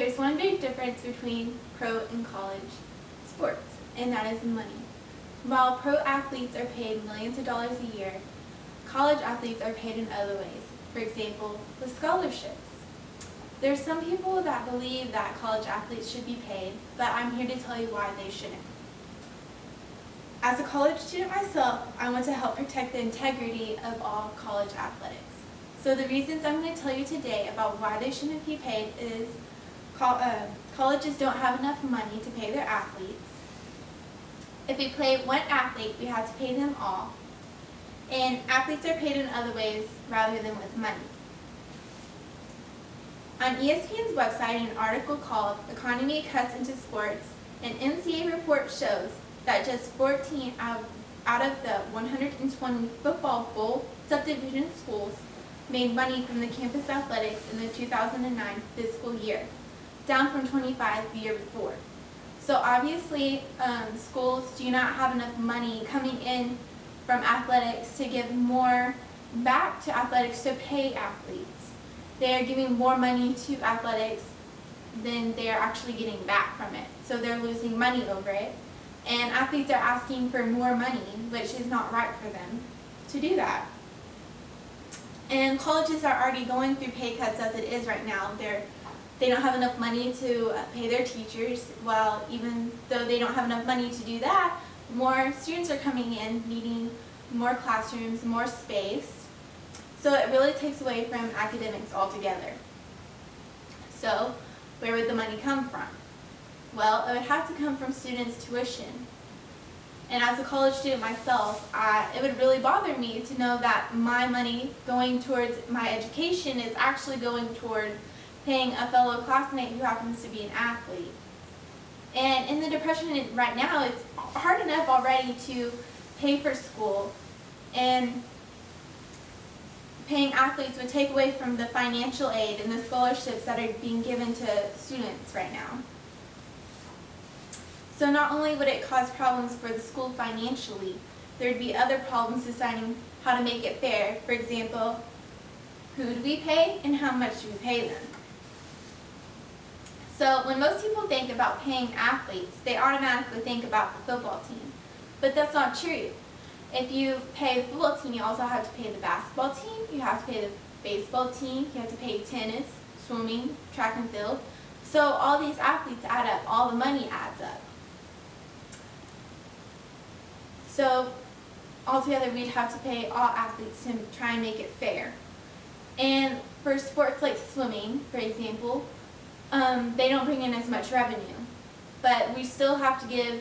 there's one big difference between pro and college sports, and that is money. While pro athletes are paid millions of dollars a year, college athletes are paid in other ways. For example, with scholarships. There's some people that believe that college athletes should be paid, but I'm here to tell you why they shouldn't. As a college student myself, I want to help protect the integrity of all college athletics. So the reasons I'm going to tell you today about why they shouldn't be paid is colleges don't have enough money to pay their athletes. If we play one athlete, we have to pay them all. And athletes are paid in other ways rather than with money. On ESPN's website, an article called "Economy Cuts into Sports," an NCAA report shows that just 14 out of the 120 football bowl subdivision schools made money from the campus athletics in the 2009 fiscal year, down from 25 the year before. So obviously, schools do not have enough money coming in from athletics to give more back to athletics to pay athletes. They are giving more money to athletics than they are actually getting back from it. So they're losing money over it. And athletes are asking for more money, which is not right for them to do that. And colleges are already going through pay cuts as it is right now. They don't have enough money to pay their teachers. Well, even though they don't have enough money to do that, more students are coming in, needing more classrooms, more space. So it really takes away from academics altogether. So where would the money come from? Well, it would have to come from students' tuition. And as a college student myself, it would really bother me to know that my money going towards my education is actually going toward paying a fellow classmate who happens to be an athlete. And in the Depression right now, it's hard enough already to pay for school, and paying athletes would take away from the financial aid and the scholarships that are being given to students right now. So not only would it cause problems for the school financially, there would be other problems deciding how to make it fair. For example, who do we pay and how much do we pay them? So when most people think about paying athletes, they automatically think about the football team. But that's not true. If you pay the football team, you also have to pay the basketball team, you have to pay the baseball team, you have to pay tennis, swimming, track and field. So all these athletes add up, all the money adds up. So altogether, we'd have to pay all athletes to try and make it fair. And for sports like swimming, for example, they don't bring in as much revenue. But we still have to give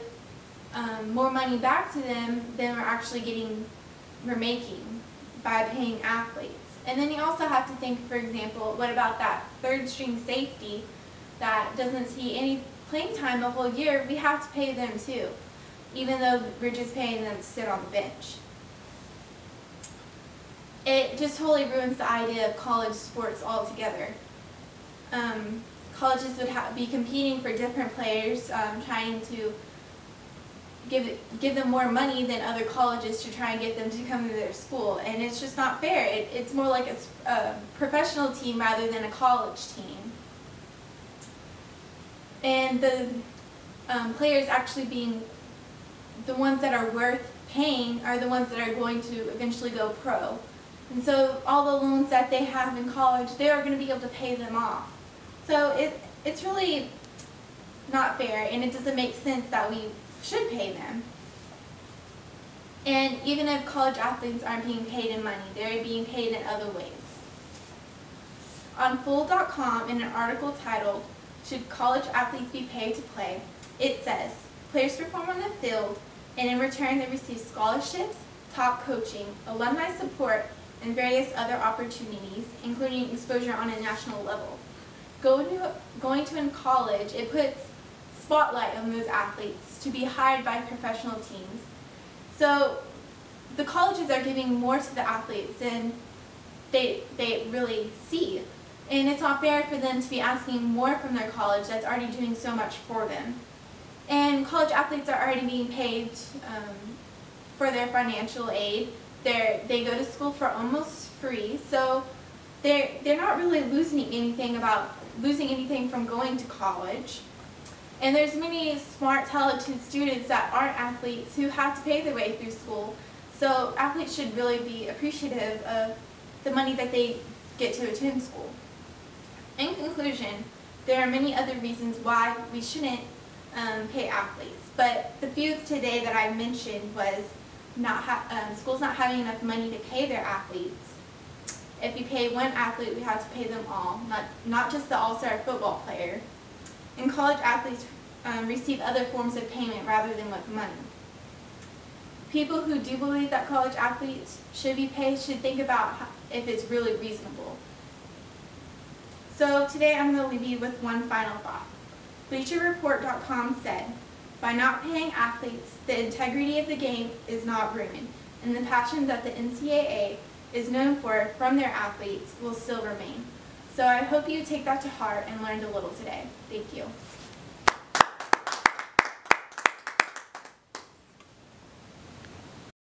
more money back to them than we're making by paying athletes. And then you also have to think, for example, what about that third string safety that doesn't see any playing time the whole year? We have to pay them too, even though we're just paying them to sit on the bench. It just totally ruins the idea of college sports altogether. Colleges would be competing for different players, trying to give them more money than other colleges to try and get them to come to their school, and it's just not fair. It's more like a professional team rather than a college team. And the players actually being the ones that are worth paying are the ones that are going to eventually go pro. And so all the loans that they have in college, they are going to be able to pay them off. So it's really not fair, and it doesn't make sense that we should pay them. And even if college athletes aren't being paid in money, they're being paid in other ways. On Fool.com, in an article titled, "Should College Athletes Be Paid to Play?" it says, players perform on the field, and in return they receive scholarships, top coaching, alumni support, and various other opportunities, including exposure on a national level. Going to in college, it puts spotlight on those athletes to be hired by professional teams. So the colleges are giving more to the athletes than they really see. And it's not fair for them to be asking more from their college that's already doing so much for them. And college athletes are already being paid for their financial aid. They go to school for almost free, so they're not really losing anything from going to college. And there's many smart, talented students that aren't athletes who have to pay their way through school. So athletes should really be appreciative of the money that they get to attend school. In conclusion, there are many other reasons why we shouldn't pay athletes, but the few today that I mentioned was schools not having enough money to pay their athletes. If you pay one athlete, we have to pay them all, not just the all-star football player. And college athletes receive other forms of payment rather than with money. People who do believe that college athletes should be paid should think about if it's really reasonable. So today I'm going to leave you with one final thought. BleacherReport.com said, "By not paying athletes, the integrity of the game is not ruined, and the passion that the NCAA is known for from their athletes will still remain." So I hope you take that to heart and learned a little today. Thank you.